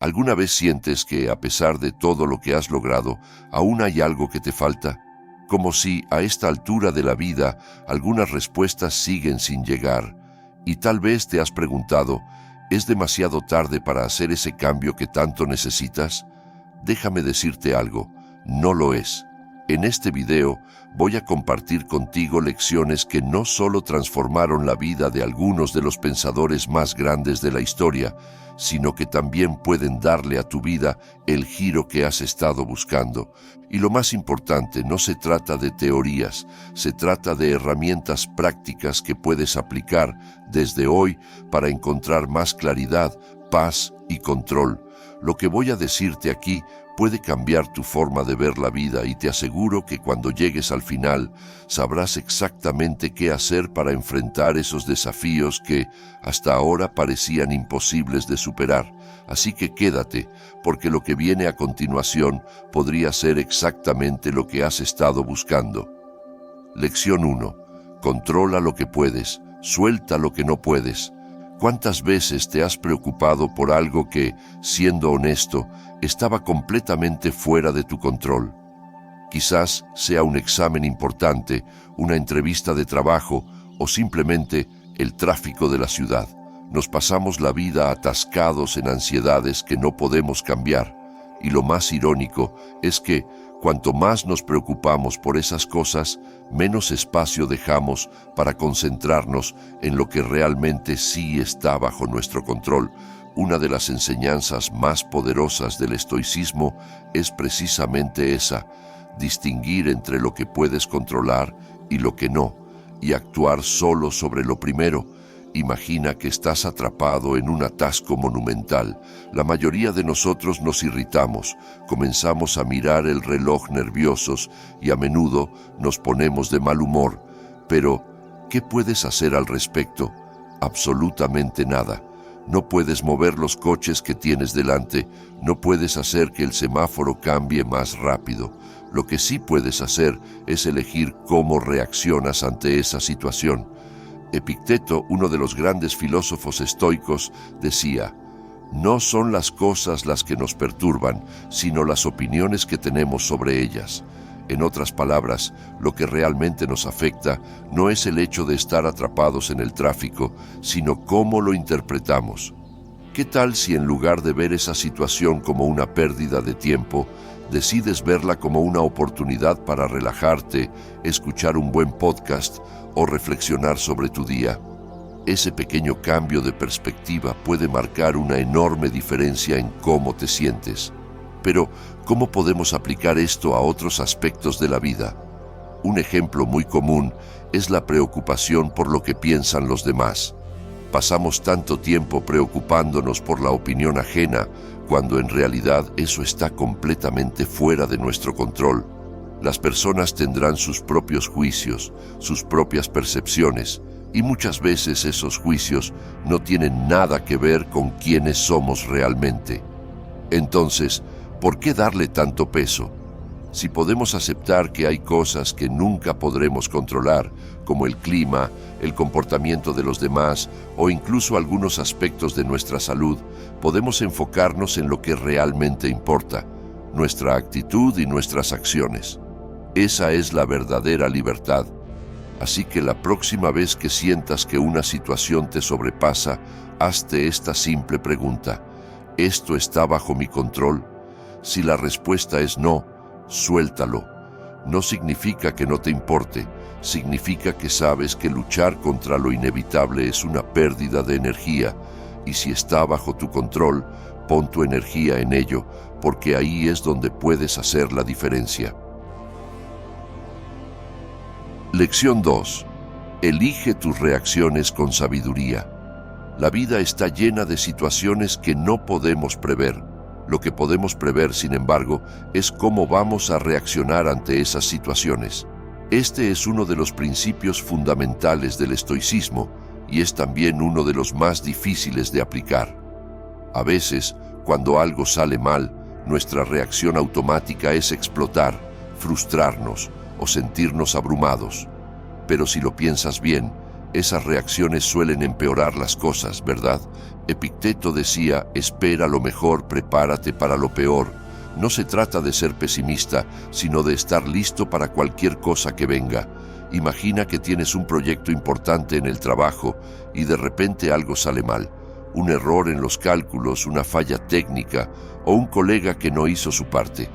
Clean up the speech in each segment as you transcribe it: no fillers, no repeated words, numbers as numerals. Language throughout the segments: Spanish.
¿Alguna vez sientes que, a pesar de todo lo que has logrado, aún hay algo que te falta? Como si, a esta altura de la vida, algunas respuestas siguen sin llegar. Y tal vez te has preguntado, ¿es demasiado tarde para hacer ese cambio que tanto necesitas? Déjame decirte algo, no lo es. En este video voy a compartir contigo lecciones que no solo transformaron la vida de algunos de los pensadores más grandes de la historia, sino que también pueden darle a tu vida el giro que has estado buscando. Y lo más importante, no se trata de teorías, se trata de herramientas prácticas que puedes aplicar desde hoy para encontrar más claridad, paz y control. Lo que voy a decirte aquí puede cambiar tu forma de ver la vida y te aseguro que cuando llegues al final sabrás exactamente qué hacer para enfrentar esos desafíos que hasta ahora parecían imposibles de superar. Así que quédate, porque lo que viene a continuación podría ser exactamente lo que has estado buscando. Lección 1. Controla lo que puedes, suelta lo que no puedes. ¿Cuántas veces te has preocupado por algo que, siendo honesto, estaba completamente fuera de tu control? Quizás sea un examen importante, una entrevista de trabajo o simplemente el tráfico de la ciudad. Nos pasamos la vida atascados en ansiedades que no podemos cambiar. Y lo más irónico es que, cuanto más nos preocupamos por esas cosas, menos espacio dejamos para concentrarnos en lo que realmente sí está bajo nuestro control. Una de las enseñanzas más poderosas del estoicismo es precisamente esa: distinguir entre lo que puedes controlar y lo que no, y actuar solo sobre lo primero. Imagina que estás atrapado en un atasco monumental. La mayoría de nosotros nos irritamos, comenzamos a mirar el reloj nerviosos y a menudo nos ponemos de mal humor. Pero, ¿qué puedes hacer al respecto? Absolutamente nada. No puedes mover los coches que tienes delante, no puedes hacer que el semáforo cambie más rápido. Lo que sí puedes hacer es elegir cómo reaccionas ante esa situación. Epicteto, uno de los grandes filósofos estoicos, decía: no son las cosas las que nos perturban, sino las opiniones que tenemos sobre ellas. En otras palabras, lo que realmente nos afecta no es el hecho de estar atrapados en el tráfico, sino cómo lo interpretamos. ¿Qué tal si en lugar de ver esa situación como una pérdida de tiempo, decides verla como una oportunidad para relajarte, escuchar un buen podcast o reflexionar sobre tu día? Ese pequeño cambio de perspectiva puede marcar una enorme diferencia en cómo te sientes. Pero, ¿cómo podemos aplicar esto a otros aspectos de la vida? Un ejemplo muy común es la preocupación por lo que piensan los demás. Pasamos tanto tiempo preocupándonos por la opinión ajena, cuando en realidad eso está completamente fuera de nuestro control. Las personas tendrán sus propios juicios, sus propias percepciones, y muchas veces esos juicios no tienen nada que ver con quiénes somos realmente. Entonces, ¿por qué darle tanto peso? Si podemos aceptar que hay cosas que nunca podremos controlar, como el clima, el comportamiento de los demás o incluso algunos aspectos de nuestra salud, podemos enfocarnos en lo que realmente importa, nuestra actitud y nuestras acciones. Esa es la verdadera libertad. Así que la próxima vez que sientas que una situación te sobrepasa, hazte esta simple pregunta: ¿esto está bajo mi control? Si la respuesta es no, suéltalo. No significa que no te importe, significa que sabes que luchar contra lo inevitable es una pérdida de energía, y si está bajo tu control, pon tu energía en ello, porque ahí es donde puedes hacer la diferencia. Lección 2. Elige tus reacciones con sabiduría. La vida está llena de situaciones que no podemos prever. Lo que podemos prever, sin embargo, es cómo vamos a reaccionar ante esas situaciones. Este es uno de los principios fundamentales del estoicismo y es también uno de los más difíciles de aplicar. A veces, cuando algo sale mal, nuestra reacción automática es explotar, frustrarnos o sentirnos abrumados. Pero si lo piensas bien, Esas reacciones suelen empeorar las cosas, ¿verdad? Epicteto decía, espera lo mejor, prepárate para lo peor. No se trata de ser pesimista, sino de estar listo para cualquier cosa que venga. Imagina que tienes un proyecto importante en el trabajo y de repente algo sale mal. Un error en los cálculos, una falla técnica o un colega que no hizo su parte.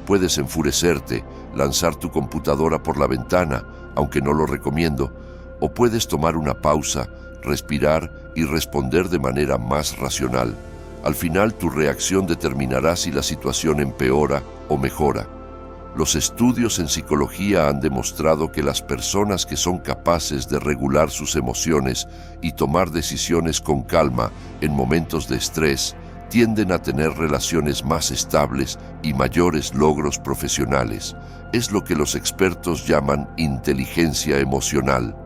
Puedes enfurecerte, lanzar tu computadora por la ventana, aunque no lo recomiendo, o puedes tomar una pausa, respirar y responder de manera más racional. Al final, tu reacción determinará si la situación empeora o mejora. Los estudios en psicología han demostrado que las personas que son capaces de regular sus emociones y tomar decisiones con calma en momentos de estrés tienden a tener relaciones más estables y mayores logros profesionales. Es lo que los expertos llaman inteligencia emocional.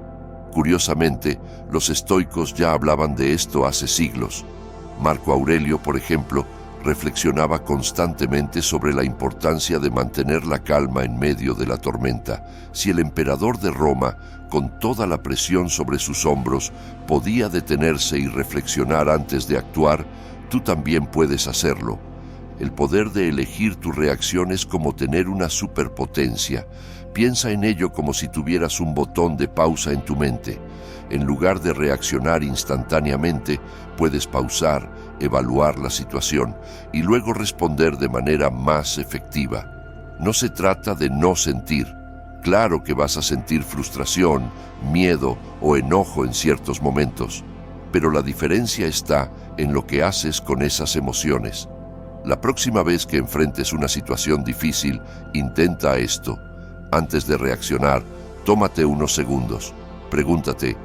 Curiosamente, los estoicos ya hablaban de esto hace siglos. Marco Aurelio, por ejemplo, reflexionaba constantemente sobre la importancia de mantener la calma en medio de la tormenta. Si el emperador de Roma, con toda la presión sobre sus hombros, podía detenerse y reflexionar antes de actuar, tú también puedes hacerlo. El poder de elegir tu reacción es como tener una superpotencia. Piensa en ello como si tuvieras un botón de pausa en tu mente. En lugar de reaccionar instantáneamente, puedes pausar, evaluar la situación y luego responder de manera más efectiva. No se trata de no sentir. Claro que vas a sentir frustración, miedo o enojo en ciertos momentos, pero la diferencia está en lo que haces con esas emociones. La próxima vez que enfrentes una situación difícil, intenta esto. Antes de reaccionar, tómate unos segundos. Pregúntate,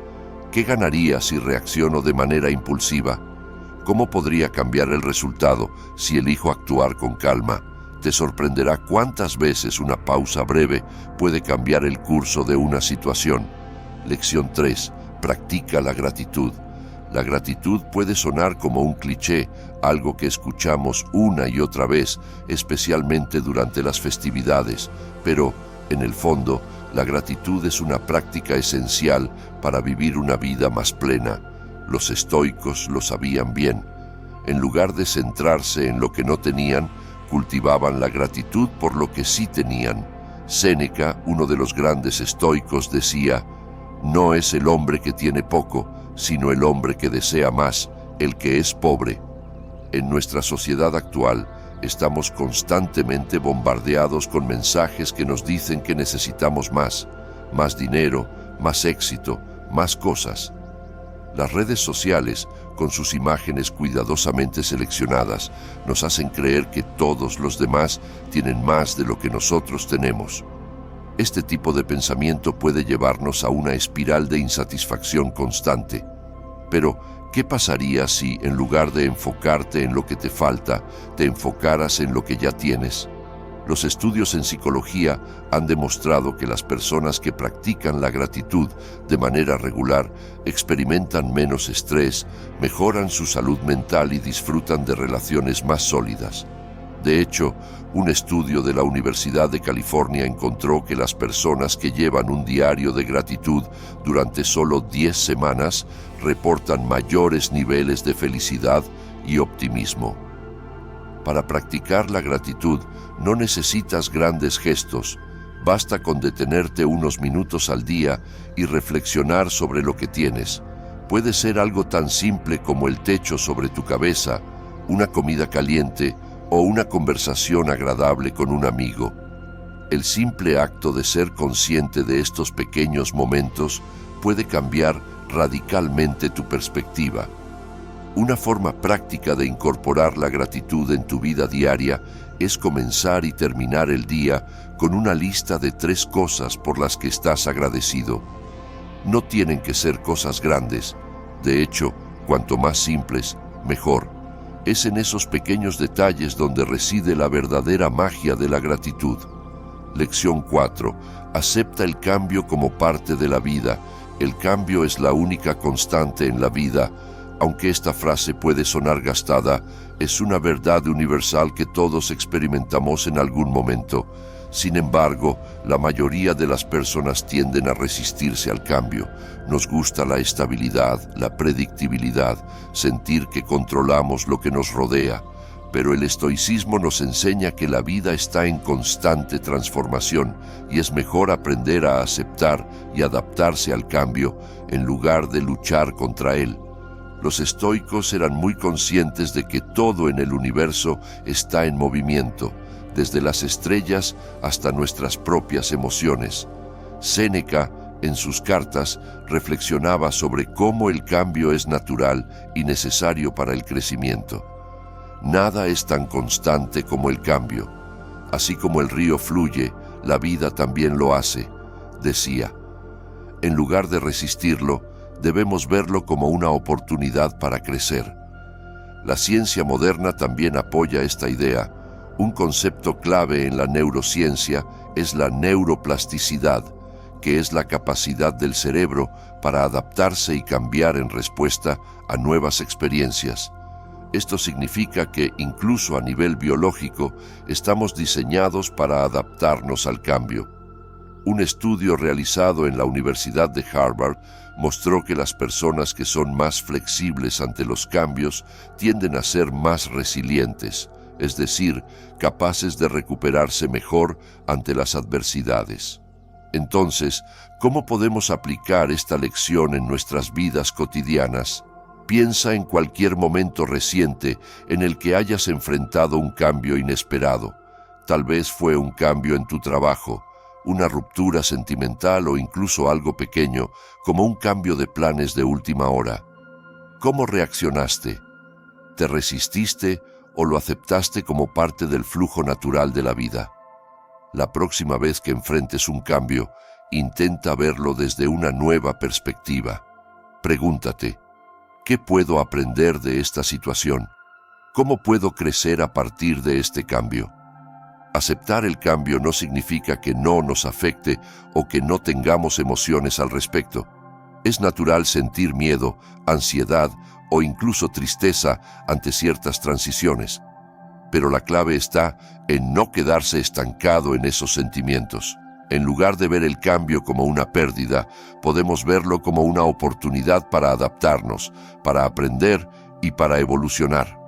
¿qué ganaría si reacciono de manera impulsiva? ¿Cómo podría cambiar el resultado si elijo actuar con calma? Te sorprenderá cuántas veces una pausa breve puede cambiar el curso de una situación. Lección 3. Practica la gratitud. La gratitud puede sonar como un cliché, algo que escuchamos una y otra vez, especialmente durante las festividades, pero, en el fondo, la gratitud es una práctica esencial para vivir una vida más plena. Los estoicos lo sabían bien. En lugar de centrarse en lo que no tenían, cultivaban la gratitud por lo que sí tenían. Séneca, uno de los grandes estoicos, decía, «No es el hombre que tiene poco, sino el hombre que desea más, el que es pobre». En nuestra sociedad actual, estamos constantemente bombardeados con mensajes que nos dicen que necesitamos más dinero, más éxito, más cosas. Las redes sociales, con sus imágenes cuidadosamente seleccionadas, nos hacen creer que todos los demás tienen más de lo que nosotros tenemos. Este tipo de pensamiento puede llevarnos a una espiral de insatisfacción constante. Pero, ¿qué pasaría si, en lugar de enfocarte en lo que te falta, te enfocaras en lo que ya tienes? Los estudios en psicología han demostrado que las personas que practican la gratitud de manera regular experimentan menos estrés, mejoran su salud mental y disfrutan de relaciones más sólidas. De hecho, un estudio de la Universidad de California encontró que las personas que llevan un diario de gratitud durante solo 10 semanas reportan mayores niveles de felicidad y optimismo. Para practicar la gratitud no necesitas grandes gestos, basta con detenerte unos minutos al día y reflexionar sobre lo que tienes. Puede ser algo tan simple como el techo sobre tu cabeza, una comida caliente o una conversación agradable con un amigo. El simple acto de ser consciente de estos pequeños momentos puede cambiar radicalmente tu perspectiva. Una forma práctica de incorporar la gratitud en tu vida diaria es comenzar y terminar el día con una lista de 3 cosas por las que estás agradecido. No tienen que ser cosas grandes. De hecho, cuanto más simples, mejor. Es en esos pequeños detalles donde reside la verdadera magia de la gratitud. Lección 4. Acepta el cambio como parte de la vida. El cambio es la única constante en la vida. Aunque esta frase puede sonar gastada, es una verdad universal que todos experimentamos en algún momento. Sin embargo, la mayoría de las personas tienden a resistirse al cambio. Nos gusta la estabilidad, la predictibilidad, sentir que controlamos lo que nos rodea. Pero el estoicismo nos enseña que la vida está en constante transformación y es mejor aprender a aceptar y adaptarse al cambio en lugar de luchar contra él. Los estoicos eran muy conscientes de que todo en el universo está en movimiento, desde las estrellas hasta nuestras propias emociones. Séneca, en sus cartas, reflexionaba sobre cómo el cambio es natural y necesario para el crecimiento. Nada es tan constante como el cambio. Así como el río fluye, la vida también lo hace, decía. En lugar de resistirlo, debemos verlo como una oportunidad para crecer. La ciencia moderna también apoya esta idea. Un concepto clave en la neurociencia es la neuroplasticidad, que es la capacidad del cerebro para adaptarse y cambiar en respuesta a nuevas experiencias. Esto significa que, incluso a nivel biológico, estamos diseñados para adaptarnos al cambio. Un estudio realizado en la Universidad de Harvard mostró que las personas que son más flexibles ante los cambios tienden a ser más resilientes, es decir, capaces de recuperarse mejor ante las adversidades. Entonces, ¿cómo podemos aplicar esta lección en nuestras vidas cotidianas? Piensa en cualquier momento reciente en el que hayas enfrentado un cambio inesperado. Tal vez fue un cambio en tu trabajo, una ruptura sentimental o incluso algo pequeño, como un cambio de planes de última hora. ¿Cómo reaccionaste? ¿Te resististe o lo aceptaste como parte del flujo natural de la vida? La próxima vez que enfrentes un cambio, intenta verlo desde una nueva perspectiva. Pregúntate, ¿qué puedo aprender de esta situación? ¿Cómo puedo crecer a partir de este cambio? Aceptar el cambio no significa que no nos afecte o que no tengamos emociones al respecto. Es natural sentir miedo, ansiedad o incluso tristeza ante ciertas transiciones. Pero la clave está en no quedarse estancado en esos sentimientos. En lugar de ver el cambio como una pérdida, podemos verlo como una oportunidad para adaptarnos, para aprender y para evolucionar.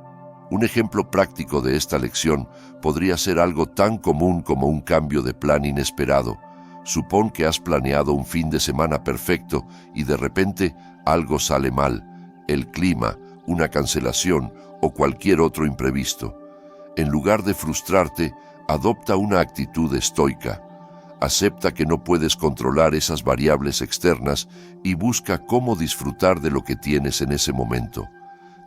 Un ejemplo práctico de esta lección podría ser algo tan común como un cambio de plan inesperado. Supón que has planeado un fin de semana perfecto y de repente algo sale mal, el clima, una cancelación o cualquier otro imprevisto. En lugar de frustrarte, adopta una actitud estoica. Acepta que no puedes controlar esas variables externas y busca cómo disfrutar de lo que tienes en ese momento.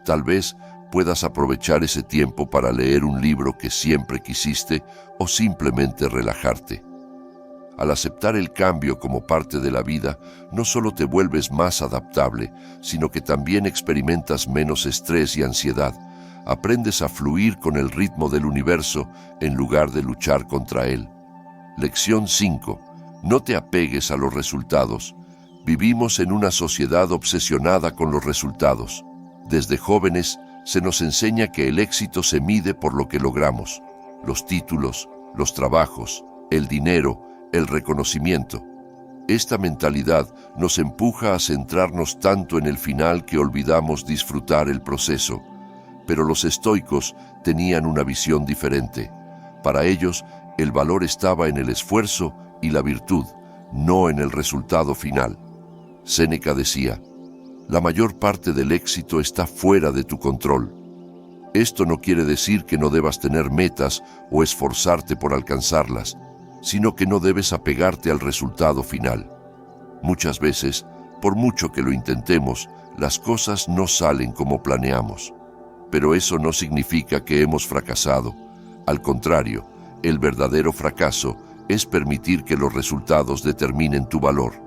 Tal vez puedas aprovechar ese tiempo para leer un libro que siempre quisiste o simplemente relajarte. Al aceptar el cambio como parte de la vida, no solo te vuelves más adaptable, sino que también experimentas menos estrés y ansiedad. Aprendes a fluir con el ritmo del universo en lugar de luchar contra él. Lección 5. No te apegues a los resultados. Vivimos en una sociedad obsesionada con los resultados. Desde jóvenes se nos enseña que el éxito se mide por lo que logramos. Los títulos, los trabajos, el dinero, el reconocimiento. Esta mentalidad nos empuja a centrarnos tanto en el final que olvidamos disfrutar el proceso. Pero los estoicos tenían una visión diferente. Para ellos, el valor estaba en el esfuerzo y la virtud, no en el resultado final. Séneca decía, la mayor parte del éxito está fuera de tu control. Esto no quiere decir que no debas tener metas o esforzarte por alcanzarlas, sino que no debes apegarte al resultado final. Muchas veces, por mucho que lo intentemos, las cosas no salen como planeamos. Pero eso no significa que hemos fracasado. Al contrario, el verdadero fracaso es permitir que los resultados determinen tu valor.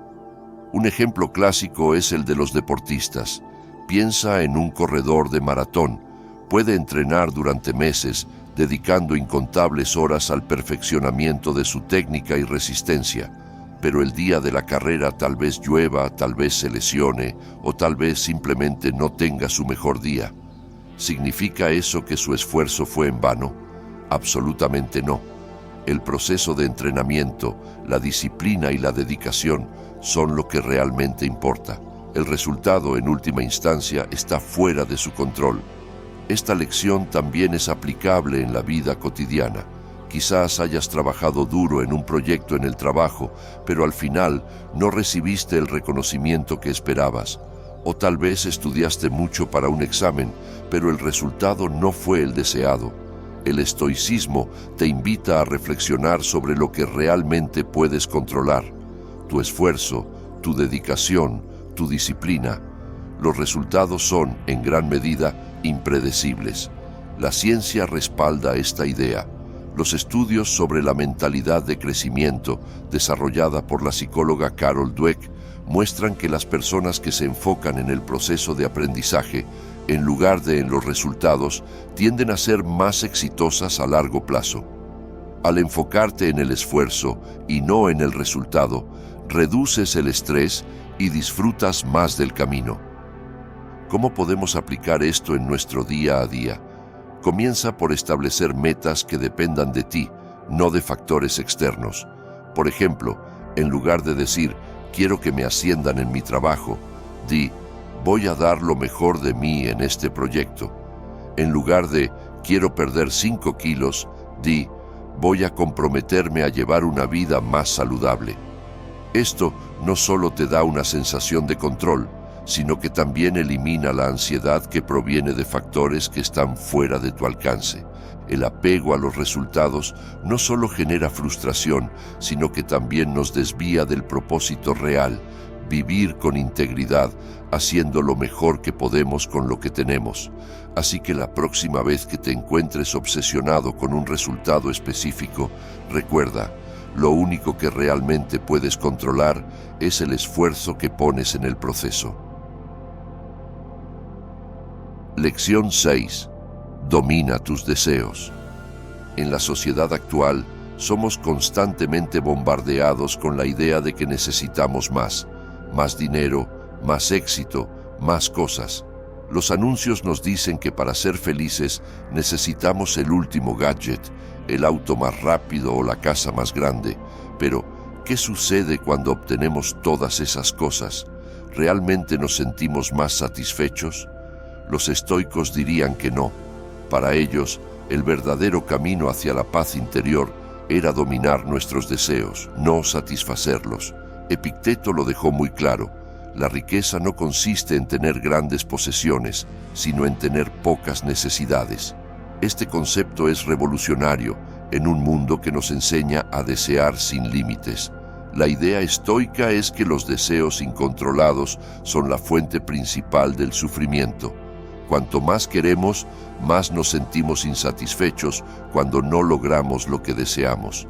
Un ejemplo clásico es el de los deportistas. Piensa en un corredor de maratón. Puede entrenar durante meses, dedicando incontables horas al perfeccionamiento de su técnica y resistencia. Pero el día de la carrera tal vez llueva, tal vez se lesione, o tal vez simplemente no tenga su mejor día. ¿Significa eso que su esfuerzo fue en vano? Absolutamente no. El proceso de entrenamiento, la disciplina y la dedicación son lo que realmente importa. El resultado, en última instancia, está fuera de su control. Esta lección también es aplicable en la vida cotidiana. Quizás hayas trabajado duro en un proyecto en el trabajo, pero al final no recibiste el reconocimiento que esperabas. O tal vez estudiaste mucho para un examen, pero el resultado no fue el deseado. El estoicismo te invita a reflexionar sobre lo que realmente puedes controlar: tu esfuerzo, tu dedicación, tu disciplina. Los resultados son, en gran medida, impredecibles. La ciencia respalda esta idea. Los estudios sobre la mentalidad de crecimiento, desarrollada por la psicóloga Carol Dweck, muestran que las personas que se enfocan en el proceso de aprendizaje, en lugar de en los resultados, tienden a ser más exitosas a largo plazo. Al enfocarte en el esfuerzo y no en el resultado, reduces el estrés y disfrutas más del camino. ¿Cómo podemos aplicar esto en nuestro día a día? Comienza por establecer metas que dependan de ti, no de factores externos. Por ejemplo, en lugar de decir, quiero que me asciendan en mi trabajo, di, voy a dar lo mejor de mí en este proyecto. En lugar de, quiero perder 5 kilos, di, voy a comprometerme a llevar una vida más saludable. Esto no solo te da una sensación de control, sino que también elimina la ansiedad que proviene de factores que están fuera de tu alcance. El apego a los resultados no solo genera frustración, sino que también nos desvía del propósito real: vivir con integridad, haciendo lo mejor que podemos con lo que tenemos. Así que la próxima vez que te encuentres obsesionado con un resultado específico, recuerda, lo único que realmente puedes controlar es el esfuerzo que pones en el proceso. Lección 6. Domina tus deseos. En la sociedad actual, somos constantemente bombardeados con la idea de que necesitamos más dinero, más éxito, más cosas. Los anuncios nos dicen que para ser felices necesitamos el último gadget, el auto más rápido o la casa más grande. Pero, ¿qué sucede cuando obtenemos todas esas cosas? ¿Realmente nos sentimos más satisfechos? Los estoicos dirían que no. Para ellos, el verdadero camino hacia la paz interior era dominar nuestros deseos, no satisfacerlos. Epicteto lo dejó muy claro: la riqueza no consiste en tener grandes posesiones, sino en tener pocas necesidades. Este concepto es revolucionario en un mundo que nos enseña a desear sin límites. La idea estoica es que los deseos incontrolados son la fuente principal del sufrimiento. Cuanto más queremos, más nos sentimos insatisfechos cuando no logramos lo que deseamos.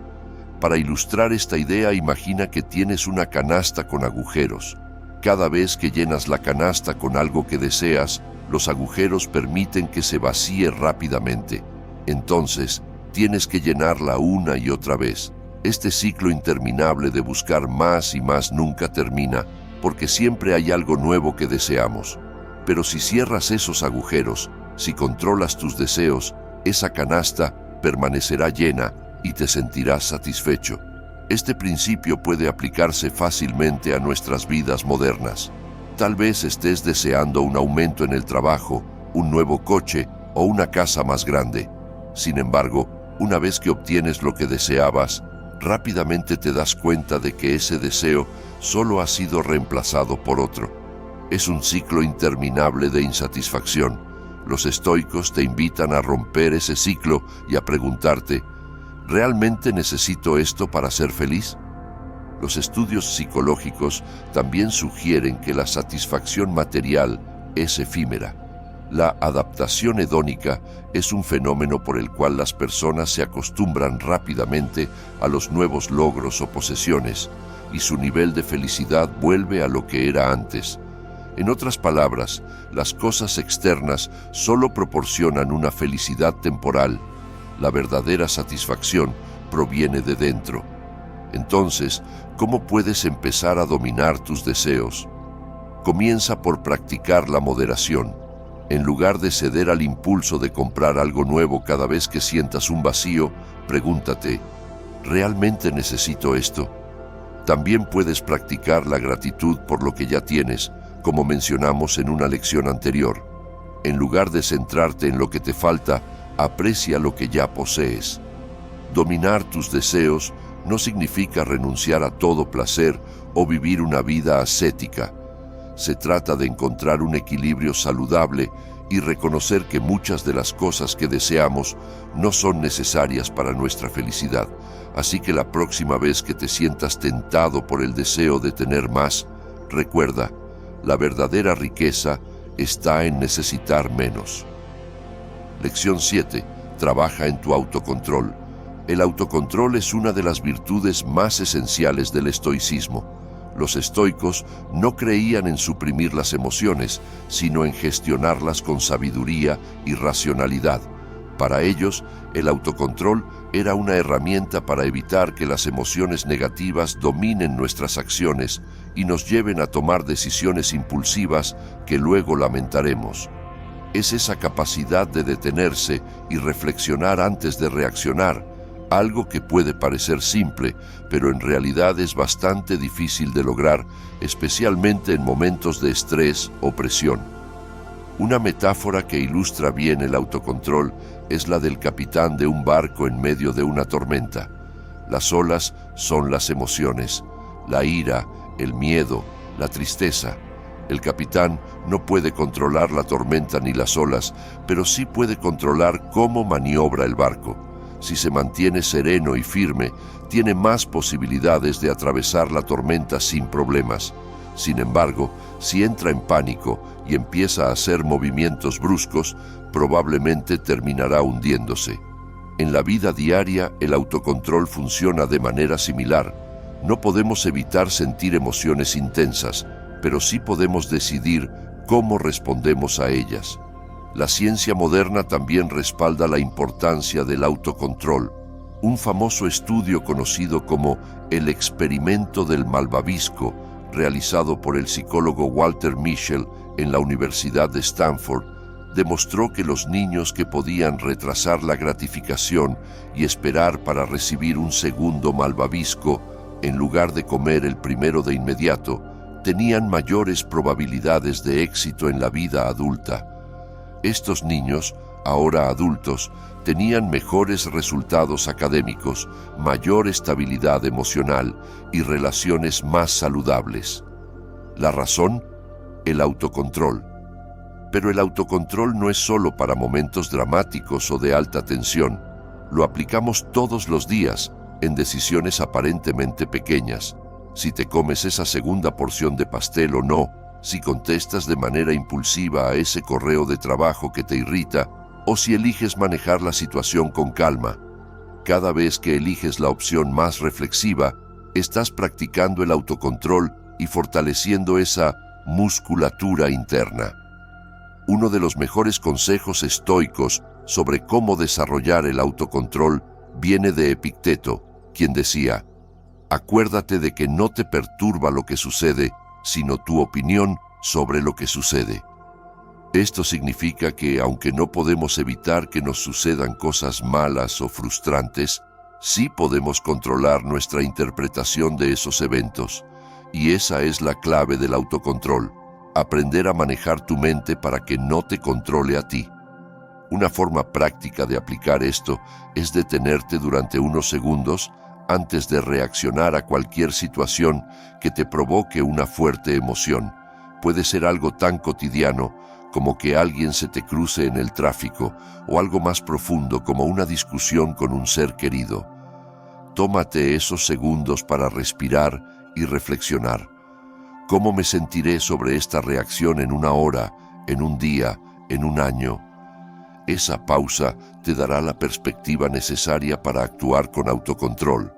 Para ilustrar esta idea, imagina que tienes una canasta con agujeros. Cada vez que llenas la canasta con algo que deseas, los agujeros permiten que se vacíe rápidamente. Entonces, tienes que llenarla una y otra vez. Este ciclo interminable de buscar más y más nunca termina, porque siempre hay algo nuevo que deseamos. Pero si cierras esos agujeros, si controlas tus deseos, esa canasta permanecerá llena y te sentirás satisfecho. Este principio puede aplicarse fácilmente a nuestras vidas modernas. Tal vez estés deseando un aumento en el trabajo, un nuevo coche o una casa más grande. Sin embargo, una vez que obtienes lo que deseabas, rápidamente te das cuenta de que ese deseo solo ha sido reemplazado por otro. Es un ciclo interminable de insatisfacción. Los estoicos te invitan a romper ese ciclo y a preguntarte, ¿realmente necesito esto para ser feliz? Los estudios psicológicos también sugieren que la satisfacción material es efímera. La adaptación hedónica es un fenómeno por el cual las personas se acostumbran rápidamente a los nuevos logros o posesiones, y su nivel de felicidad vuelve a lo que era antes. En otras palabras, las cosas externas solo proporcionan una felicidad temporal. La verdadera satisfacción proviene de dentro. Entonces, ¿cómo puedes empezar a dominar tus deseos? Comienza por practicar la moderación. En lugar de ceder al impulso de comprar algo nuevo cada vez que sientas un vacío, pregúntate, ¿realmente necesito esto? También puedes practicar la gratitud por lo que ya tienes, como mencionamos en una lección anterior. En lugar de centrarte en lo que te falta, aprecia lo que ya posees. Dominar tus deseos no significa renunciar a todo placer o vivir una vida ascética. Se trata de encontrar un equilibrio saludable y reconocer que muchas de las cosas que deseamos no son necesarias para nuestra felicidad. Así que la próxima vez que te sientas tentado por el deseo de tener más, recuerda, la verdadera riqueza está en necesitar menos. Lección 7. Trabaja en tu autocontrol. El autocontrol es una de las virtudes más esenciales del estoicismo. Los estoicos no creían en suprimir las emociones, sino en gestionarlas con sabiduría y racionalidad. Para ellos, el autocontrol era una herramienta para evitar que las emociones negativas dominen nuestras acciones y nos lleven a tomar decisiones impulsivas que luego lamentaremos. Es esa capacidad de detenerse y reflexionar antes de reaccionar, algo que puede parecer simple, pero en realidad es bastante difícil de lograr, especialmente en momentos de estrés o presión. Una metáfora que ilustra bien el autocontrol es la del capitán de un barco en medio de una tormenta. Las olas son las emociones, la ira, el miedo, la tristeza. El capitán no puede controlar la tormenta ni las olas, pero sí puede controlar cómo maniobra el barco. Si se mantiene sereno y firme, tiene más posibilidades de atravesar la tormenta sin problemas. Sin embargo, si entra en pánico y empieza a hacer movimientos bruscos, probablemente terminará hundiéndose. En la vida diaria, el autocontrol funciona de manera similar. No podemos evitar sentir emociones intensas, pero sí podemos decidir cómo respondemos a ellas. La ciencia moderna también respalda la importancia del autocontrol. Un famoso estudio conocido como el experimento del malvavisco, realizado por el psicólogo Walter Mischel en la Universidad de Stanford, demostró que los niños que podían retrasar la gratificación y esperar para recibir un segundo malvavisco, en lugar de comer el primero de inmediato, tenían mayores probabilidades de éxito en la vida adulta. Estos niños, ahora adultos, tenían mejores resultados académicos, mayor estabilidad emocional y relaciones más saludables. ¿La razón? El autocontrol. Pero el autocontrol no es solo para momentos dramáticos o de alta tensión. Lo aplicamos todos los días, en decisiones aparentemente pequeñas. Si te comes esa segunda porción de pastel o no, si contestas de manera impulsiva a ese correo de trabajo que te irrita, o si eliges manejar la situación con calma. Cada vez que eliges la opción más reflexiva, estás practicando el autocontrol y fortaleciendo esa musculatura interna. Uno de los mejores consejos estoicos sobre cómo desarrollar el autocontrol viene de Epicteto, quien decía: acuérdate de que no te perturba lo que sucede, sino tu opinión sobre lo que sucede. Esto significa que, aunque no podemos evitar que nos sucedan cosas malas o frustrantes, sí podemos controlar nuestra interpretación de esos eventos. Y esa es la clave del autocontrol: aprender a manejar tu mente para que no te controle a ti. Una forma práctica de aplicar esto es detenerte durante unos segundos antes de reaccionar a cualquier situación que te provoque una fuerte emoción. Puede ser algo tan cotidiano como que alguien se te cruce en el tráfico, o algo más profundo como una discusión con un ser querido. Tómate esos segundos para respirar y reflexionar. ¿Cómo me sentiré sobre esta reacción en una hora, en un día, en un año? Esa pausa te dará la perspectiva necesaria para actuar con autocontrol.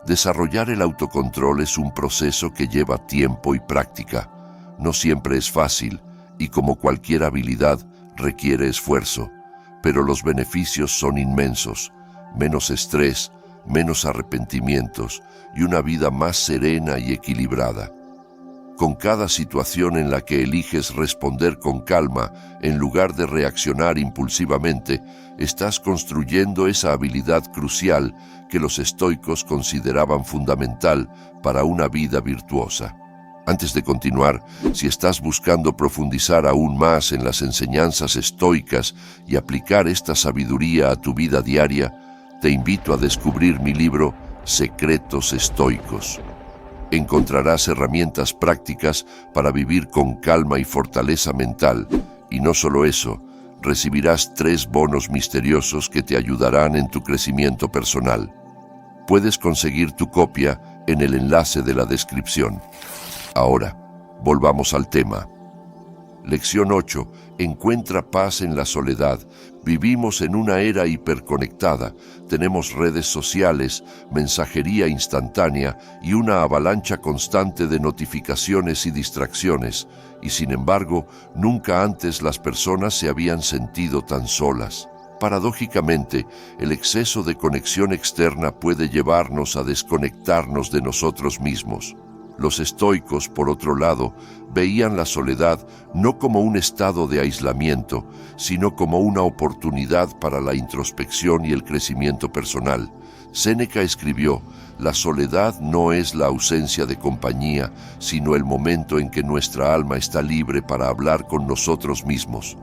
Desarrollar el autocontrol es un proceso que lleva tiempo y práctica. No siempre es fácil, y como cualquier habilidad, requiere esfuerzo. Pero los beneficios son inmensos: menos estrés, menos arrepentimientos y una vida más serena y equilibrada. Con cada situación en la que eliges responder con calma en lugar de reaccionar impulsivamente, estás construyendo esa habilidad crucial que los estoicos consideraban fundamental para una vida virtuosa. Antes de continuar, si estás buscando profundizar aún más en las enseñanzas estoicas y aplicar esta sabiduría a tu vida diaria, te invito a descubrir mi libro Secretos Estoicos. Encontrarás herramientas prácticas para vivir con calma y fortaleza mental, y no solo eso, recibirás 3 bonos misteriosos que te ayudarán en tu crecimiento personal. Puedes conseguir tu copia en el enlace de la descripción. Ahora, volvamos al tema. Lección 8. Encuentra paz en la soledad. Vivimos en una era hiperconectada. Tenemos redes sociales, mensajería instantánea y una avalancha constante de notificaciones y distracciones. Y sin embargo, nunca antes las personas se habían sentido tan solas. Paradójicamente, el exceso de conexión externa puede llevarnos a desconectarnos de nosotros mismos. Los estoicos, por otro lado, veían la soledad no como un estado de aislamiento, sino como una oportunidad para la introspección y el crecimiento personal. Séneca escribió: «La soledad no es la ausencia de compañía, sino el momento en que nuestra alma está libre para hablar con nosotros mismos».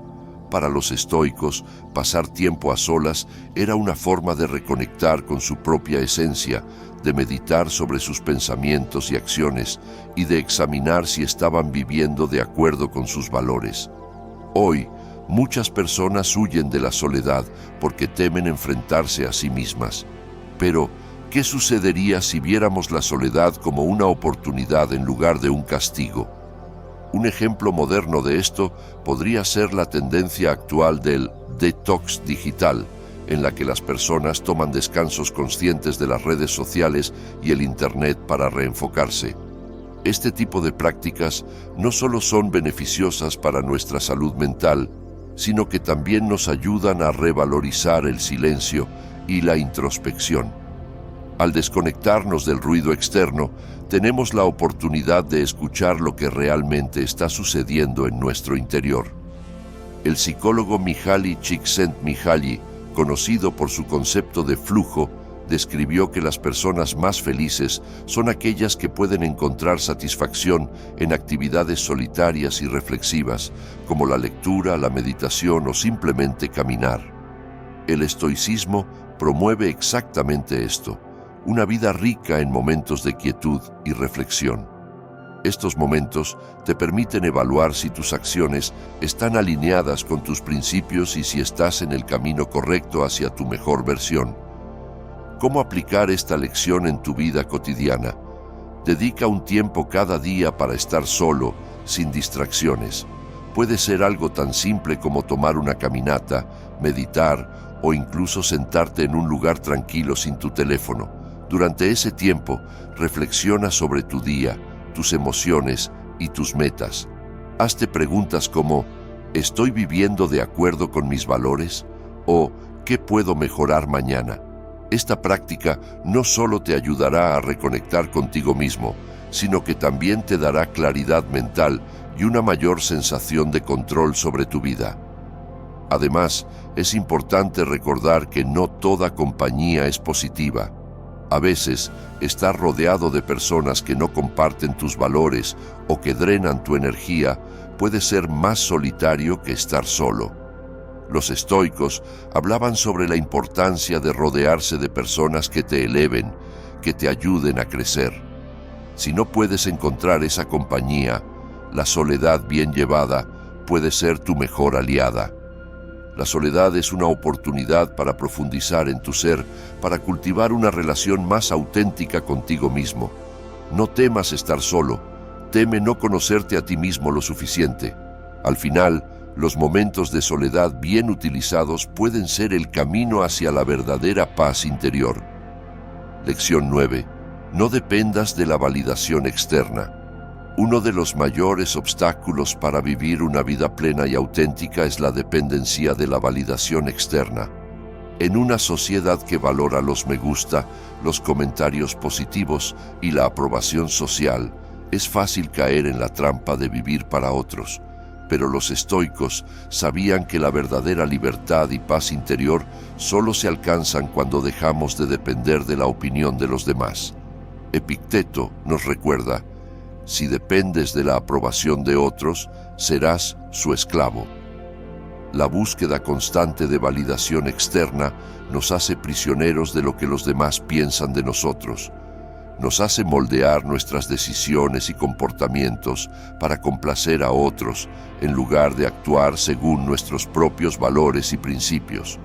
Para los estoicos, pasar tiempo a solas era una forma de reconectar con su propia esencia, de meditar sobre sus pensamientos y acciones y de examinar si estaban viviendo de acuerdo con sus valores. Hoy, muchas personas huyen de la soledad porque temen enfrentarse a sí mismas. Pero, ¿qué sucedería si viéramos la soledad como una oportunidad en lugar de un castigo? Un ejemplo moderno de esto podría ser la tendencia actual del detox digital, en la que las personas toman descansos conscientes de las redes sociales y el Internet para reenfocarse. Este tipo de prácticas no solo son beneficiosas para nuestra salud mental, sino que también nos ayudan a revalorizar el silencio y la introspección. Al desconectarnos del ruido externo, tenemos la oportunidad de escuchar lo que realmente está sucediendo en nuestro interior. El psicólogo Mihaly Csikszentmihalyi, conocido por su concepto de flujo, describió que las personas más felices son aquellas que pueden encontrar satisfacción en actividades solitarias y reflexivas, como la lectura, la meditación o simplemente caminar. El estoicismo promueve exactamente esto: una vida rica en momentos de quietud y reflexión. Estos momentos te permiten evaluar si tus acciones están alineadas con tus principios y si estás en el camino correcto hacia tu mejor versión. ¿Cómo aplicar esta lección en tu vida cotidiana? Dedica un tiempo cada día para estar solo, sin distracciones. Puede ser algo tan simple como tomar una caminata, meditar o incluso sentarte en un lugar tranquilo sin tu teléfono. Durante ese tiempo, reflexiona sobre tu día, tus emociones y tus metas. Hazte preguntas como: ¿estoy viviendo de acuerdo con mis valores? ¿O qué puedo mejorar mañana? Esta práctica no solo te ayudará a reconectar contigo mismo, sino que también te dará claridad mental y una mayor sensación de control sobre tu vida. Además, es importante recordar que no toda compañía es positiva. A veces, estar rodeado de personas que no comparten tus valores o que drenan tu energía puede ser más solitario que estar solo. Los estoicos hablaban sobre la importancia de rodearse de personas que te eleven, que te ayuden a crecer. Si no puedes encontrar esa compañía, la soledad bien llevada puede ser tu mejor aliada. La soledad es una oportunidad para profundizar en tu ser, para cultivar una relación más auténtica contigo mismo. No temas estar solo, teme no conocerte a ti mismo lo suficiente. Al final, los momentos de soledad bien utilizados pueden ser el camino hacia la verdadera paz interior. Lección 9. No dependas de la validación externa. Uno de los mayores obstáculos para vivir una vida plena y auténtica es la dependencia de la validación externa. En una sociedad que valora los me gusta, los comentarios positivos y la aprobación social, es fácil caer en la trampa de vivir para otros. Pero los estoicos sabían que la verdadera libertad y paz interior solo se alcanzan cuando dejamos de depender de la opinión de los demás. Epicteto nos recuerda: si dependes de la aprobación de otros, serás su esclavo. La búsqueda constante de validación externa nos hace prisioneros de lo que los demás piensan de nosotros. Nos hace moldear nuestras decisiones y comportamientos para complacer a otros, en lugar de actuar según nuestros propios valores y principios.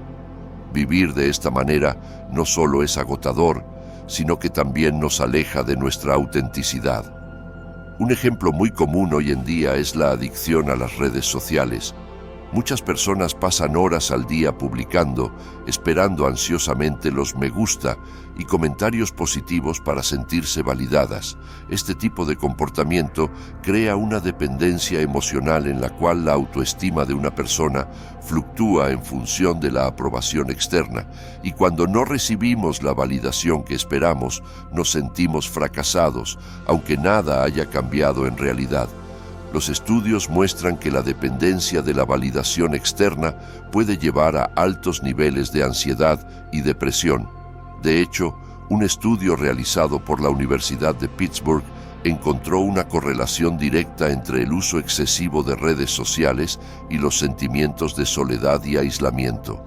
Vivir de esta manera no solo es agotador, sino que también nos aleja de nuestra autenticidad. Un ejemplo muy común hoy en día es la adicción a las redes sociales. Muchas personas pasan horas al día publicando, esperando ansiosamente los me gusta y comentarios positivos para sentirse validadas. Este tipo de comportamiento crea una dependencia emocional en la cual la autoestima de una persona fluctúa en función de la aprobación externa, y cuando no recibimos la validación que esperamos, nos sentimos fracasados, aunque nada haya cambiado en realidad. Los estudios muestran que la dependencia de la validación externa puede llevar a altos niveles de ansiedad y depresión. De hecho, un estudio realizado por la Universidad de Pittsburgh encontró una correlación directa entre el uso excesivo de redes sociales y los sentimientos de soledad y aislamiento.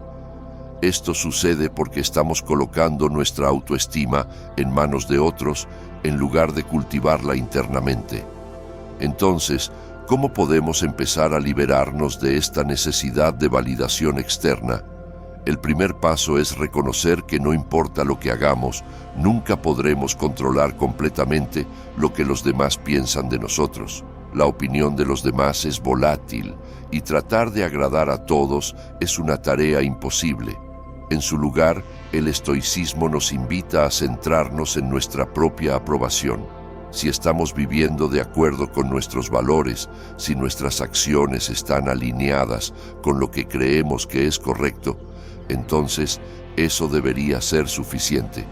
Esto sucede porque estamos colocando nuestra autoestima en manos de otros en lugar de cultivarla internamente. Entonces, ¿cómo podemos empezar a liberarnos de esta necesidad de validación externa? El primer paso es reconocer que no importa lo que hagamos, nunca podremos controlar completamente lo que los demás piensan de nosotros. La opinión de los demás es volátil y tratar de agradar a todos es una tarea imposible. En su lugar, el estoicismo nos invita a centrarnos en nuestra propia aprobación. Si estamos viviendo de acuerdo con nuestros valores, si nuestras acciones están alineadas con lo que creemos que es correcto, entonces eso debería ser suficiente.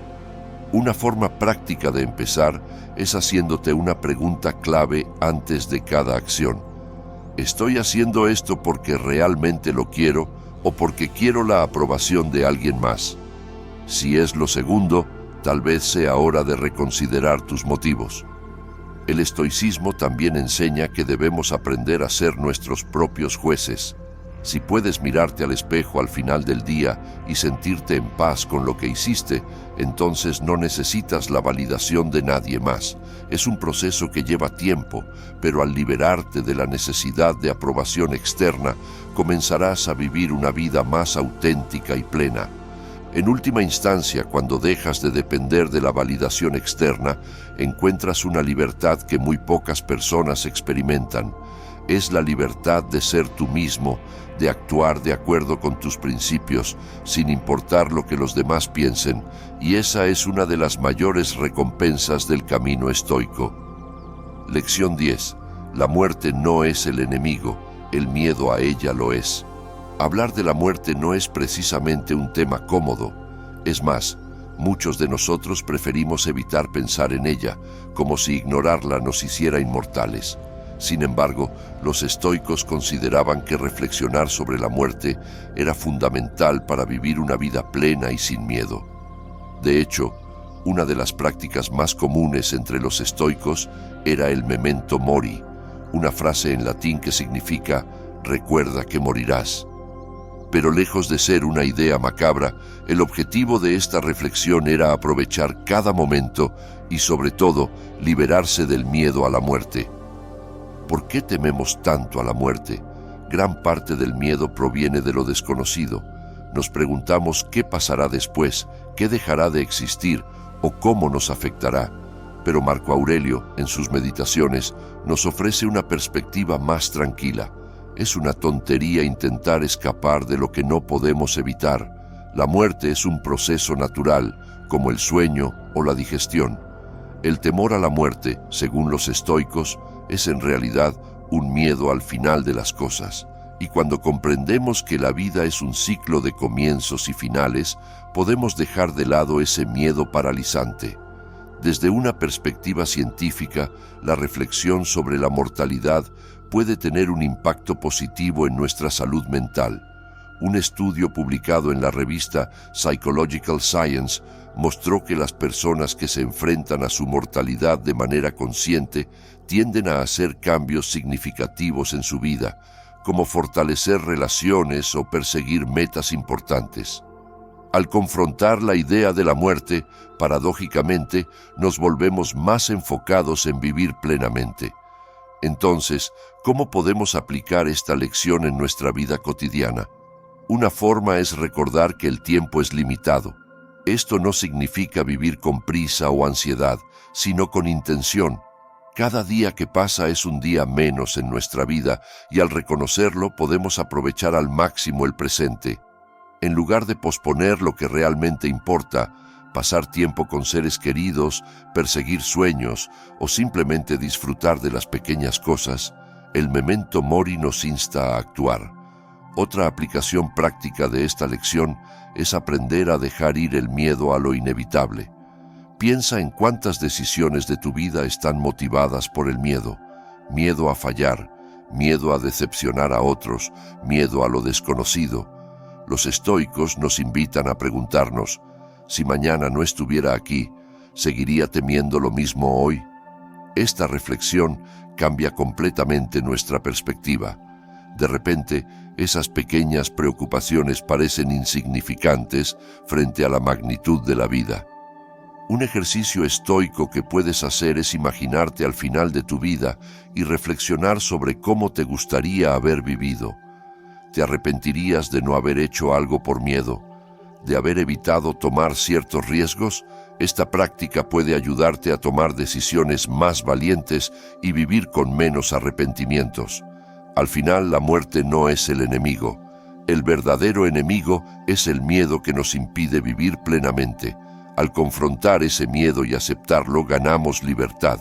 Una forma práctica de empezar es haciéndote una pregunta clave antes de cada acción. ¿Estoy haciendo esto porque realmente lo quiero o porque quiero la aprobación de alguien más? Si es lo segundo, tal vez sea hora de reconsiderar tus motivos. El estoicismo también enseña que debemos aprender a ser nuestros propios jueces. Si puedes mirarte al espejo al final del día y sentirte en paz con lo que hiciste, entonces no necesitas la validación de nadie más. Es un proceso que lleva tiempo, pero al liberarte de la necesidad de aprobación externa, comenzarás a vivir una vida más auténtica y plena. En última instancia, cuando dejas de depender de la validación externa, encuentras una libertad que muy pocas personas experimentan. Es la libertad de ser tú mismo, de actuar de acuerdo con tus principios, sin importar lo que los demás piensen, y esa es una de las mayores recompensas del camino estoico. Lección 10. La muerte no es el enemigo, el miedo a ella lo es. Hablar de la muerte no es precisamente un tema cómodo. Es más, muchos de nosotros preferimos evitar pensar en ella, como si ignorarla nos hiciera inmortales. Sin embargo, los estoicos consideraban que reflexionar sobre la muerte era fundamental para vivir una vida plena y sin miedo. De hecho, una de las prácticas más comunes entre los estoicos era el memento mori, una frase en latín que significa «recuerda que morirás». Pero lejos de ser una idea macabra, el objetivo de esta reflexión era aprovechar cada momento y, sobre todo, liberarse del miedo a la muerte. ¿Por qué tememos tanto a la muerte? Gran parte del miedo proviene de lo desconocido. Nos preguntamos qué pasará después, qué dejará de existir o cómo nos afectará. Pero Marco Aurelio, en sus meditaciones, nos ofrece una perspectiva más tranquila. Es una tontería intentar escapar de lo que no podemos evitar. La muerte es un proceso natural, como el sueño o la digestión. El temor a la muerte, según los estoicos, es en realidad un miedo al final de las cosas. Y cuando comprendemos que la vida es un ciclo de comienzos y finales, podemos dejar de lado ese miedo paralizante. Desde una perspectiva científica, la reflexión sobre la mortalidad puede tener un impacto positivo en nuestra salud mental. Un estudio publicado en la revista Psychological Science mostró que las personas que se enfrentan a su mortalidad de manera consciente tienden a hacer cambios significativos en su vida, como fortalecer relaciones o perseguir metas importantes. Al confrontar la idea de la muerte, paradójicamente, nos volvemos más enfocados en vivir plenamente. Entonces, ¿cómo podemos aplicar esta lección en nuestra vida cotidiana? Una forma es recordar que el tiempo es limitado. Esto no significa vivir con prisa o ansiedad, sino con intención. Cada día que pasa es un día menos en nuestra vida y al reconocerlo podemos aprovechar al máximo el presente. En lugar de posponer lo que realmente importa, pasar tiempo con seres queridos, perseguir sueños o simplemente disfrutar de las pequeñas cosas, el Memento Mori nos insta a actuar. Otra aplicación práctica de esta lección es aprender a dejar ir el miedo a lo inevitable. Piensa en cuántas decisiones de tu vida están motivadas por el miedo. Miedo a fallar, miedo a decepcionar a otros, miedo a lo desconocido. Los estoicos nos invitan a preguntarnos, si mañana no estuviera aquí, ¿seguiría temiendo lo mismo hoy? Esta reflexión cambia completamente nuestra perspectiva. De repente, esas pequeñas preocupaciones parecen insignificantes frente a la magnitud de la vida. Un ejercicio estoico que puedes hacer es imaginarte al final de tu vida y reflexionar sobre cómo te gustaría haber vivido. ¿Te arrepentirías de no haber hecho algo por miedo? ¿De haber evitado tomar ciertos riesgos? Esta práctica puede ayudarte a tomar decisiones más valientes y vivir con menos arrepentimientos. Al final, la muerte no es el enemigo. El verdadero enemigo es el miedo que nos impide vivir plenamente. Al confrontar ese miedo y aceptarlo, ganamos libertad,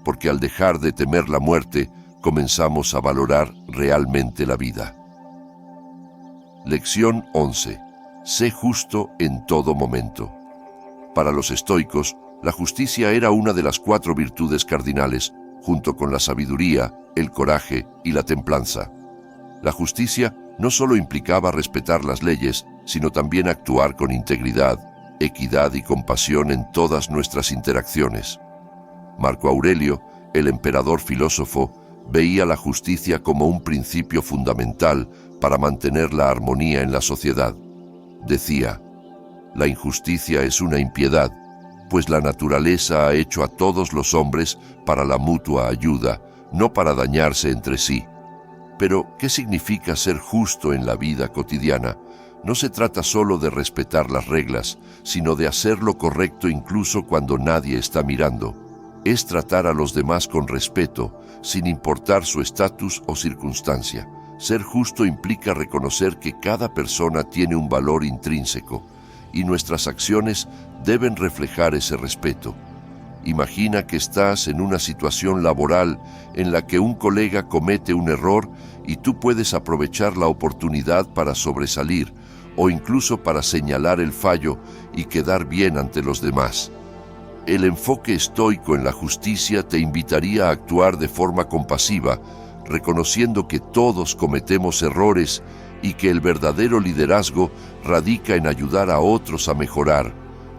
porque al dejar de temer la muerte, comenzamos a valorar realmente la vida. Lección 11. Sé justo en todo momento. Para los estoicos, la justicia era una de las 4 virtudes cardinales, junto con la sabiduría, el coraje y la templanza. La justicia no solo implicaba respetar las leyes, sino también actuar con integridad, equidad y compasión en todas nuestras interacciones. Marco Aurelio, el emperador filósofo, veía la justicia como un principio fundamental para mantener la armonía en la sociedad. Decía, la injusticia es una impiedad, pues la naturaleza ha hecho a todos los hombres para la mutua ayuda, no para dañarse entre sí. Pero, ¿qué significa ser justo en la vida cotidiana? No se trata solo de respetar las reglas, sino de hacer lo correcto incluso cuando nadie está mirando. Es tratar a los demás con respeto, sin importar su estatus o circunstancia. Ser justo implica reconocer que cada persona tiene un valor intrínseco, y nuestras acciones deben reflejar ese respeto. Imagina que estás en una situación laboral en la que un colega comete un error y tú puedes aprovechar la oportunidad para sobresalir o incluso para señalar el fallo y quedar bien ante los demás. El enfoque estoico en la justicia te invitaría a actuar de forma compasiva, reconociendo que todos cometemos errores y que el verdadero liderazgo radica en ayudar a otros a mejorar,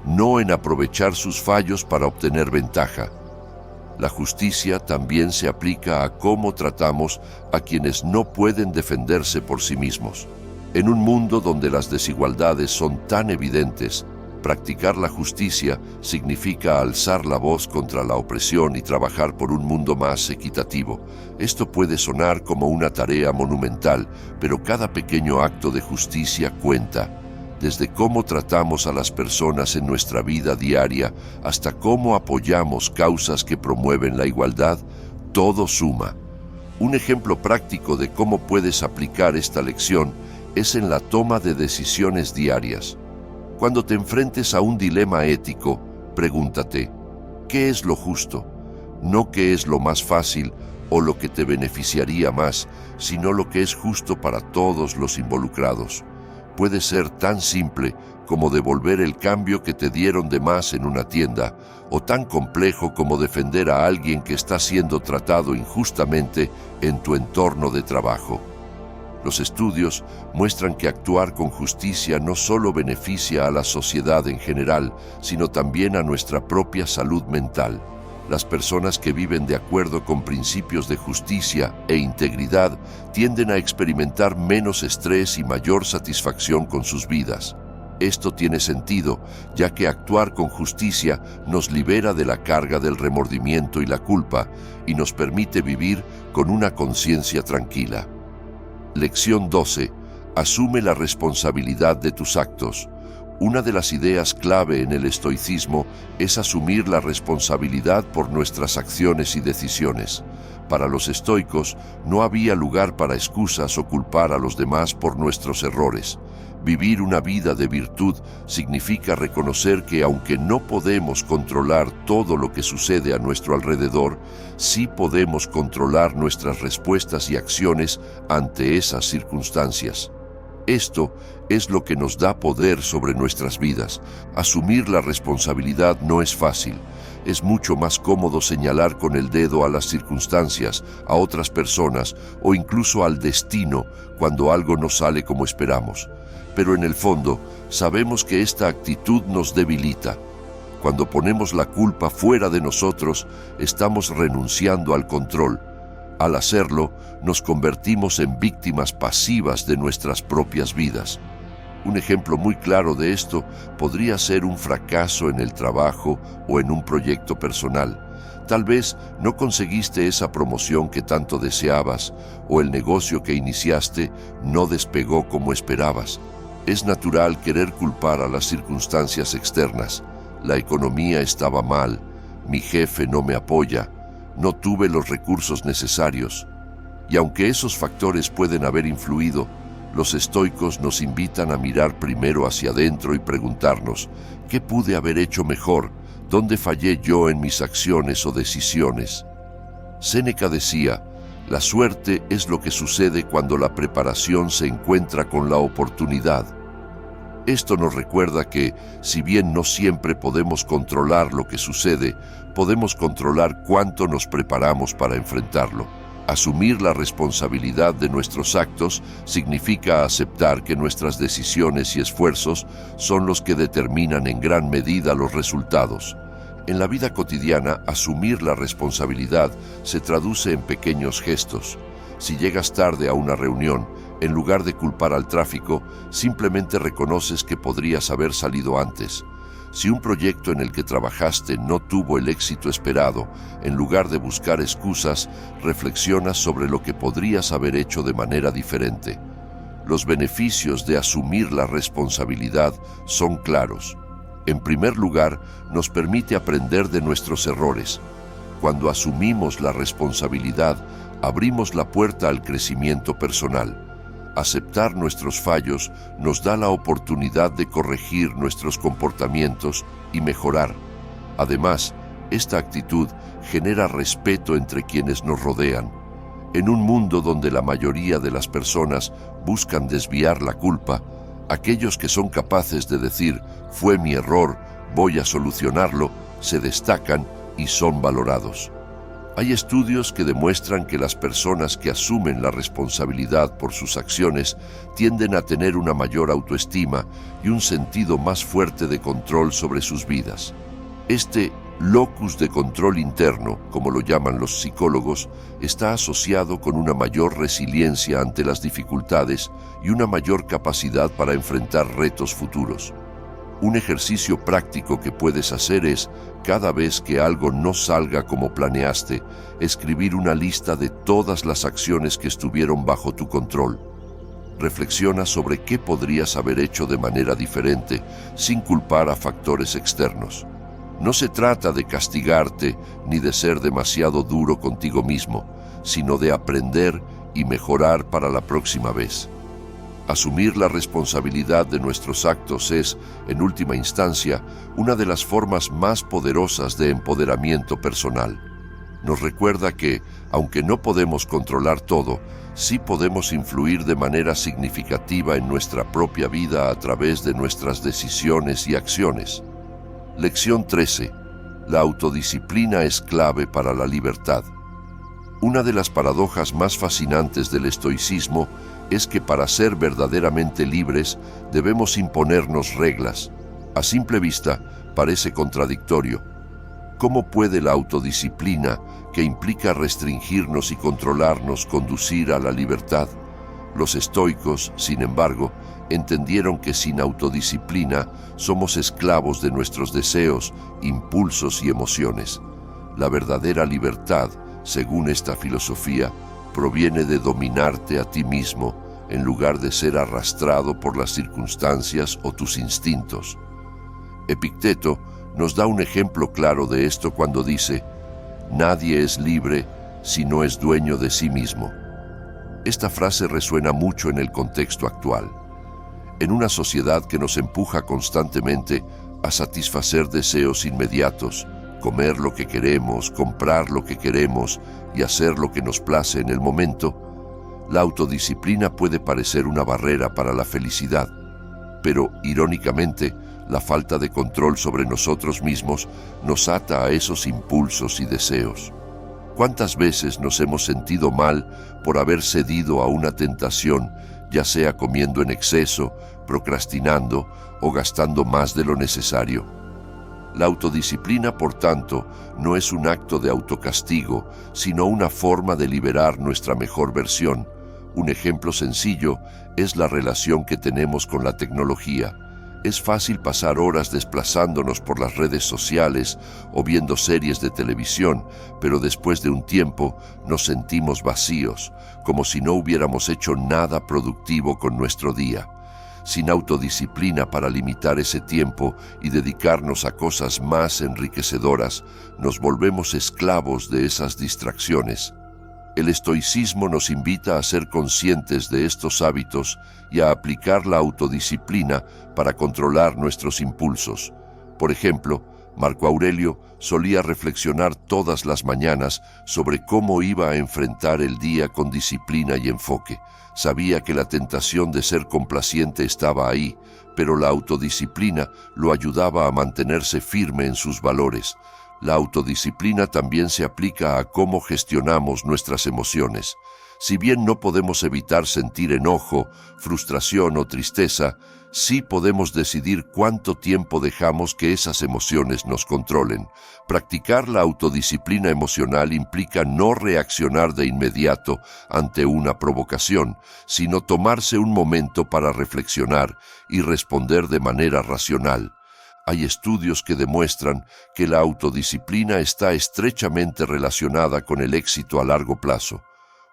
no en aprovechar sus fallos para obtener ventaja. La justicia también se aplica a cómo tratamos a quienes no pueden defenderse por sí mismos. En un mundo donde las desigualdades son tan evidentes, practicar la justicia significa alzar la voz contra la opresión y trabajar por un mundo más equitativo. Esto puede sonar como una tarea monumental, pero cada pequeño acto de justicia cuenta. Desde cómo tratamos a las personas en nuestra vida diaria hasta cómo apoyamos causas que promueven la igualdad, todo suma. Un ejemplo práctico de cómo puedes aplicar esta lección es en la toma de decisiones diarias. Cuando te enfrentes a un dilema ético, pregúntate, ¿qué es lo justo? No qué es lo más fácil o lo que te beneficiaría más, sino lo que es justo para todos los involucrados. puede ser tan simple como devolver el cambio que te dieron de más en una tienda, o tan complejo como defender a alguien que está siendo tratado injustamente en tu entorno de trabajo. Los estudios muestran que actuar con justicia no solo beneficia a la sociedad en general, sino también a nuestra propia salud mental. Las personas que viven de acuerdo con principios de justicia e integridad tienden a experimentar menos estrés y mayor satisfacción con sus vidas. Esto tiene sentido, ya que actuar con justicia nos libera de la carga del remordimiento y la culpa y nos permite vivir con una conciencia tranquila. Lección 12. Asume la responsabilidad de tus actos. Una de las ideas clave en el estoicismo es asumir la responsabilidad por nuestras acciones y decisiones. Para los estoicos no había lugar para excusas o culpar a los demás por nuestros errores. Vivir una vida de virtud significa reconocer que aunque no podemos controlar todo lo que sucede a nuestro alrededor, sí podemos controlar nuestras respuestas y acciones ante esas circunstancias. Esto es lo que nos da poder sobre nuestras vidas. Asumir la responsabilidad no es fácil. Es mucho más cómodo señalar con el dedo a las circunstancias, a otras personas o incluso al destino cuando algo no sale como esperamos. Pero en el fondo, sabemos que esta actitud nos debilita. Cuando ponemos la culpa fuera de nosotros, estamos renunciando al control. Al hacerlo, nos convertimos en víctimas pasivas de nuestras propias vidas. Un ejemplo muy claro de esto podría ser un fracaso en el trabajo o en un proyecto personal. Tal vez no conseguiste esa promoción que tanto deseabas, o el negocio que iniciaste no despegó como esperabas. Es natural querer culpar a las circunstancias externas. La economía estaba mal, mi jefe no me apoya, no tuve los recursos necesarios. Y aunque esos factores pueden haber influido, los estoicos nos invitan a mirar primero hacia adentro y preguntarnos, ¿qué pude haber hecho mejor? ¿Dónde fallé yo en mis acciones o decisiones? Séneca decía, la suerte es lo que sucede cuando la preparación se encuentra con la oportunidad. Esto nos recuerda que, si bien no siempre podemos controlar lo que sucede, podemos controlar cuánto nos preparamos para enfrentarlo. Asumir la responsabilidad de nuestros actos significa aceptar que nuestras decisiones y esfuerzos son los que determinan en gran medida los resultados. En la vida cotidiana, asumir la responsabilidad se traduce en pequeños gestos. Si llegas tarde a una reunión, en lugar de culpar al tráfico, simplemente reconoces que podrías haber salido antes. Si un proyecto en el que trabajaste no tuvo el éxito esperado, en lugar de buscar excusas, reflexionas sobre lo que podrías haber hecho de manera diferente. Los beneficios de asumir la responsabilidad son claros. En primer lugar, nos permite aprender de nuestros errores. Cuando asumimos la responsabilidad, abrimos la puerta al crecimiento personal. Aceptar nuestros fallos nos da la oportunidad de corregir nuestros comportamientos y mejorar. Además, esta actitud genera respeto entre quienes nos rodean. En un mundo donde la mayoría de las personas buscan desviar la culpa, aquellos que son capaces de decir, fue mi error, voy a solucionarlo, se destacan y son valorados. Hay estudios que demuestran que las personas que asumen la responsabilidad por sus acciones tienden a tener una mayor autoestima y un sentido más fuerte de control sobre sus vidas. Este locus de control interno, como lo llaman los psicólogos, está asociado con una mayor resiliencia ante las dificultades y una mayor capacidad para enfrentar retos futuros. Un ejercicio práctico que puedes hacer es, cada vez que algo no salga como planeaste, escribir una lista de todas las acciones que estuvieron bajo tu control. Reflexiona sobre qué podrías haber hecho de manera diferente, sin culpar a factores externos. No se trata de castigarte ni de ser demasiado duro contigo mismo, sino de aprender y mejorar para la próxima vez. Asumir la responsabilidad de nuestros actos es, en última instancia, una de las formas más poderosas de empoderamiento personal. Nos recuerda que, aunque no podemos controlar todo, sí podemos influir de manera significativa en nuestra propia vida a través de nuestras decisiones y acciones. Lección 13. La autodisciplina es clave para la libertad. Una de las paradojas más fascinantes del estoicismo es que para ser verdaderamente libres debemos imponernos reglas. A simple vista, parece contradictorio. ¿Cómo puede la autodisciplina, que implica restringirnos y controlarnos, conducir a la libertad? Los estoicos, sin embargo, entendieron que sin autodisciplina somos esclavos de nuestros deseos, impulsos y emociones. La verdadera libertad, según esta filosofía, proviene de dominarte a ti mismo en lugar de ser arrastrado por las circunstancias o tus instintos. Epicteto nos da un ejemplo claro de esto cuando dice: «Nadie es libre si no es dueño de sí mismo». Esta frase resuena mucho en el contexto actual. En una sociedad que nos empuja constantemente a satisfacer deseos inmediatos, comer lo que queremos, comprar lo que queremos y hacer lo que nos place en el momento, la autodisciplina puede parecer una barrera para la felicidad, pero, irónicamente, la falta de control sobre nosotros mismos nos ata a esos impulsos y deseos. ¿Cuántas veces nos hemos sentido mal por haber cedido a una tentación, ya sea comiendo en exceso, procrastinando o gastando más de lo necesario? La autodisciplina, por tanto, no es un acto de autocastigo, sino una forma de liberar nuestra mejor versión. Un ejemplo sencillo es la relación que tenemos con la tecnología. Es fácil pasar horas desplazándonos por las redes sociales o viendo series de televisión, pero después de un tiempo nos sentimos vacíos, como si no hubiéramos hecho nada productivo con nuestro día. Sin autodisciplina para limitar ese tiempo y dedicarnos a cosas más enriquecedoras, nos volvemos esclavos de esas distracciones. El estoicismo nos invita a ser conscientes de estos hábitos y a aplicar la autodisciplina para controlar nuestros impulsos. Por ejemplo, Marco Aurelio solía reflexionar todas las mañanas sobre cómo iba a enfrentar el día con disciplina y enfoque. Sabía que la tentación de ser complaciente estaba ahí, pero la autodisciplina lo ayudaba a mantenerse firme en sus valores. La autodisciplina también se aplica a cómo gestionamos nuestras emociones. Si bien no podemos evitar sentir enojo, frustración o tristeza, sí podemos decidir cuánto tiempo dejamos que esas emociones nos controlen. Practicar la autodisciplina emocional implica no reaccionar de inmediato ante una provocación, sino tomarse un momento para reflexionar y responder de manera racional. Hay estudios que demuestran que la autodisciplina está estrechamente relacionada con el éxito a largo plazo.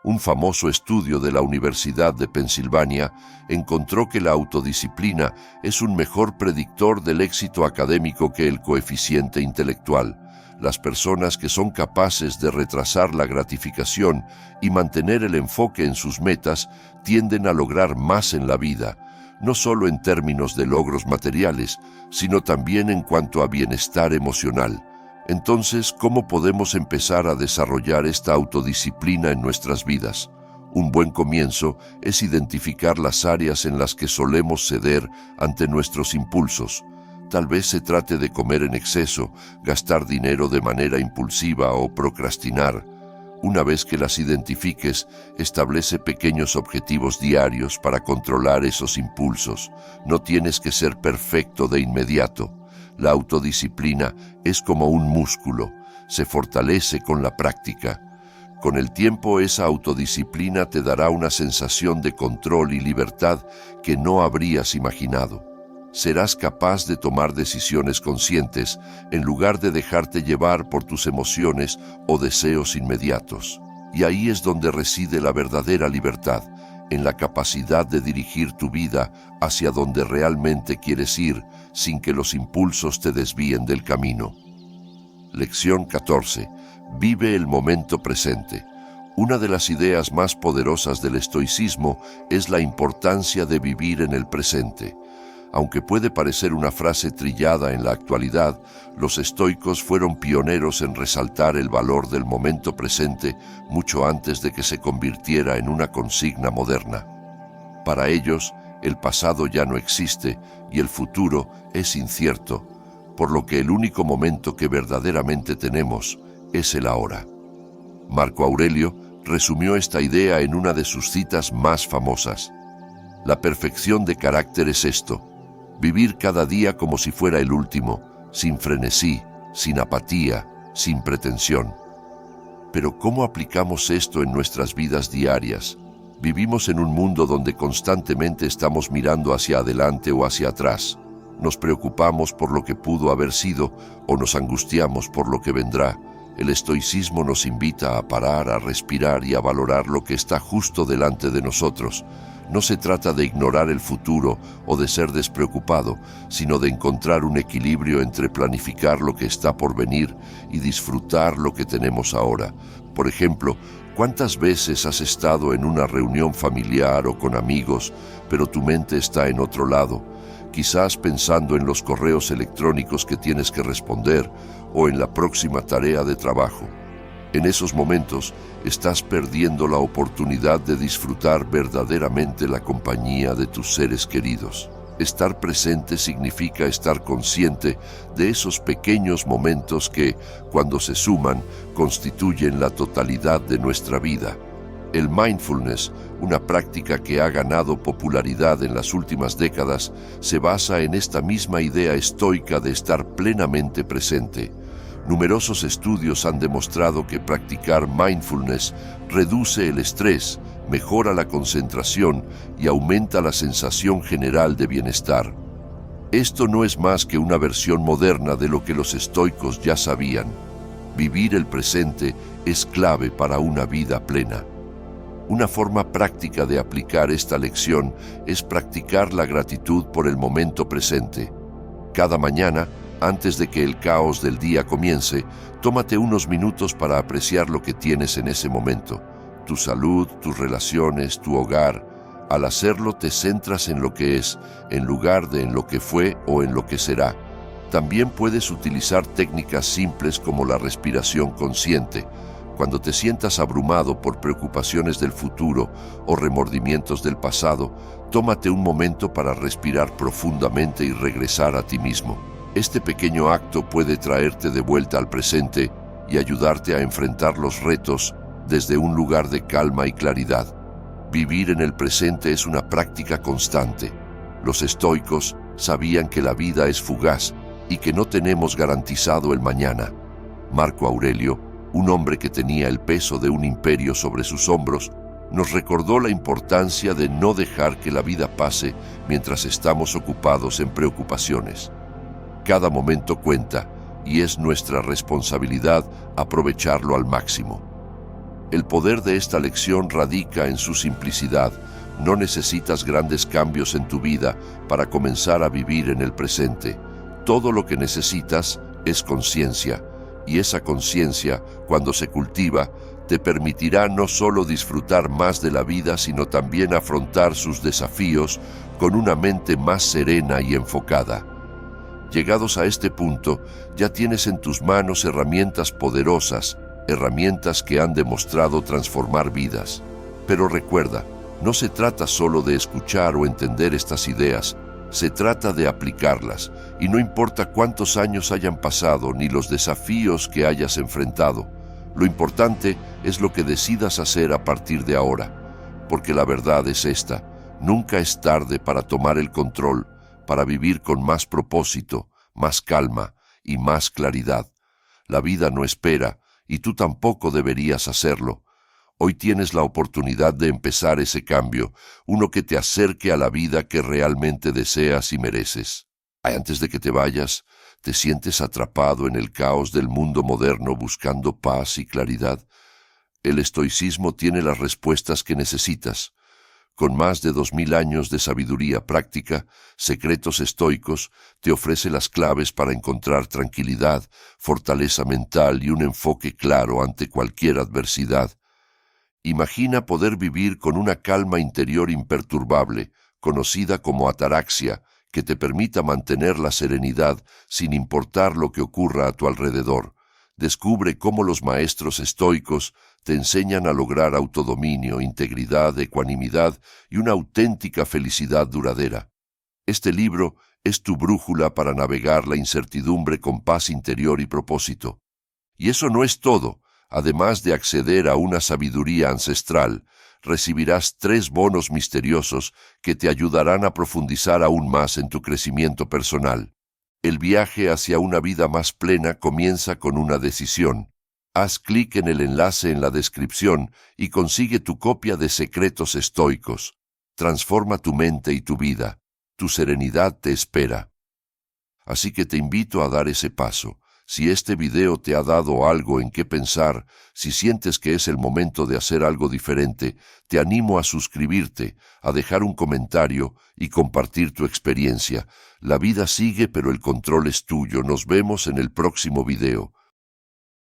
Un famoso estudio de la Universidad de Pensilvania encontró que la autodisciplina es un mejor predictor del éxito académico que el coeficiente intelectual. Las personas que son capaces de retrasar la gratificación y mantener el enfoque en sus metas tienden a lograr más en la vida, no solo en términos de logros materiales, sino también en cuanto a bienestar emocional. Entonces, ¿cómo podemos empezar a desarrollar esta autodisciplina en nuestras vidas? Un buen comienzo es identificar las áreas en las que solemos ceder ante nuestros impulsos. Tal vez se trate de comer en exceso, gastar dinero de manera impulsiva o procrastinar. Una vez que las identifiques, establece pequeños objetivos diarios para controlar esos impulsos. No tienes que ser perfecto de inmediato. La autodisciplina es como un músculo, se fortalece con la práctica. Con el tiempo, esa autodisciplina te dará una sensación de control y libertad que no habrías imaginado. Serás capaz de tomar decisiones conscientes en lugar de dejarte llevar por tus emociones o deseos inmediatos. Y ahí es donde reside la verdadera libertad, en la capacidad de dirigir tu vida hacia donde realmente quieres ir, sin que los impulsos te desvíen del camino. Lección 14. Vive el momento presente. Una de las ideas más poderosas del estoicismo es la importancia de vivir en el presente. Aunque puede parecer una frase trillada en la actualidad, los estoicos fueron pioneros en resaltar el valor del momento presente mucho antes de que se convirtiera en una consigna moderna. Para ellos, el pasado ya no existe y el futuro es incierto, por lo que el único momento que verdaderamente tenemos es el ahora. Marco Aurelio resumió esta idea en una de sus citas más famosas. La perfección de carácter es esto: vivir cada día como si fuera el último, sin frenesí, sin apatía, sin pretensión. Pero ¿cómo aplicamos esto en nuestras vidas diarias? Vivimos en un mundo donde constantemente estamos mirando hacia adelante o hacia atrás. Nos preocupamos por lo que pudo haber sido o nos angustiamos por lo que vendrá. El estoicismo nos invita a parar, a respirar y a valorar lo que está justo delante de nosotros. No se trata de ignorar el futuro o de ser despreocupado, sino de encontrar un equilibrio entre planificar lo que está por venir y disfrutar lo que tenemos ahora. Por ejemplo, ¿cuántas veces has estado en una reunión familiar o con amigos, pero tu mente está en otro lado? Quizás pensando en los correos electrónicos que tienes que responder o en la próxima tarea de trabajo. En esos momentos estás perdiendo la oportunidad de disfrutar verdaderamente la compañía de tus seres queridos. Estar presente significa estar consciente de esos pequeños momentos que, cuando se suman, constituyen la totalidad de nuestra vida. El mindfulness, una práctica que ha ganado popularidad en las últimas décadas, se basa en esta misma idea estoica de estar plenamente presente. Numerosos estudios han demostrado que practicar mindfulness reduce el estrés, mejora la concentración y aumenta la sensación general de bienestar. Esto no es más que una versión moderna de lo que los estoicos ya sabían. Vivir el presente es clave para una vida plena. Una forma práctica de aplicar esta lección es practicar la gratitud por el momento presente. Cada mañana, antes de que el caos del día comience, tómate unos minutos para apreciar lo que tienes en ese momento: tu salud, tus relaciones, tu hogar. Al hacerlo te centras en lo que es, en lugar de en lo que fue o en lo que será. También puedes utilizar técnicas simples como la respiración consciente. Cuando te sientas abrumado por preocupaciones del futuro o remordimientos del pasado, tómate un momento para respirar profundamente y regresar a ti mismo. Este pequeño acto puede traerte de vuelta al presente y ayudarte a enfrentar los retos desde un lugar de calma y claridad. Vivir en el presente es una práctica constante. Los estoicos sabían que la vida es fugaz y que no tenemos garantizado el mañana. Marco Aurelio, un hombre que tenía el peso de un imperio sobre sus hombros, nos recordó la importancia de no dejar que la vida pase mientras estamos ocupados en preocupaciones. Cada momento cuenta y es nuestra responsabilidad aprovecharlo al máximo. El poder de esta lección radica en su simplicidad. No necesitas grandes cambios en tu vida para comenzar a vivir en el presente. Todo lo que necesitas es conciencia, y esa conciencia, cuando se cultiva, te permitirá no solo disfrutar más de la vida, sino también afrontar sus desafíos con una mente más serena y enfocada. Llegados a este punto, ya tienes en tus manos herramientas poderosas, herramientas que han demostrado transformar vidas. Pero recuerda, no se trata solo de escuchar o entender estas ideas, se trata de aplicarlas, y no importa cuántos años hayan pasado ni los desafíos que hayas enfrentado. Lo importante es lo que decidas hacer a partir de ahora, porque la verdad es esta: nunca es tarde para tomar el control, para vivir con más propósito, más calma y más claridad. La vida no espera, y tú tampoco deberías hacerlo. Hoy tienes la oportunidad de empezar ese cambio, uno que te acerque a la vida que realmente deseas y mereces. Antes de que te vayas, ¿te sientes atrapado en el caos del mundo moderno buscando paz y claridad? El estoicismo tiene las respuestas que necesitas. Con más de 2000 años de sabiduría práctica, Secretos Estoicos te ofrece las claves para encontrar tranquilidad, fortaleza mental y un enfoque claro ante cualquier adversidad. Imagina poder vivir con una calma interior imperturbable, conocida como ataraxia, que te permita mantener la serenidad sin importar lo que ocurra a tu alrededor. Descubre cómo los maestros estoicos te enseñan a lograr autodominio, integridad, ecuanimidad y una auténtica felicidad duradera. Este libro es tu brújula para navegar la incertidumbre con paz interior y propósito. Y eso no es todo. Además de acceder a una sabiduría ancestral, recibirás 3 bonos misteriosos que te ayudarán a profundizar aún más en tu crecimiento personal. El viaje hacia una vida más plena comienza con una decisión. Haz clic en el enlace en la descripción y consigue tu copia de Secretos Estoicos. Transforma tu mente y tu vida. Tu serenidad te espera. Así que te invito a dar ese paso. Si este video te ha dado algo en qué pensar, si sientes que es el momento de hacer algo diferente, te animo a suscribirte, a dejar un comentario y compartir tu experiencia. La vida sigue, pero el control es tuyo. Nos vemos en el próximo video.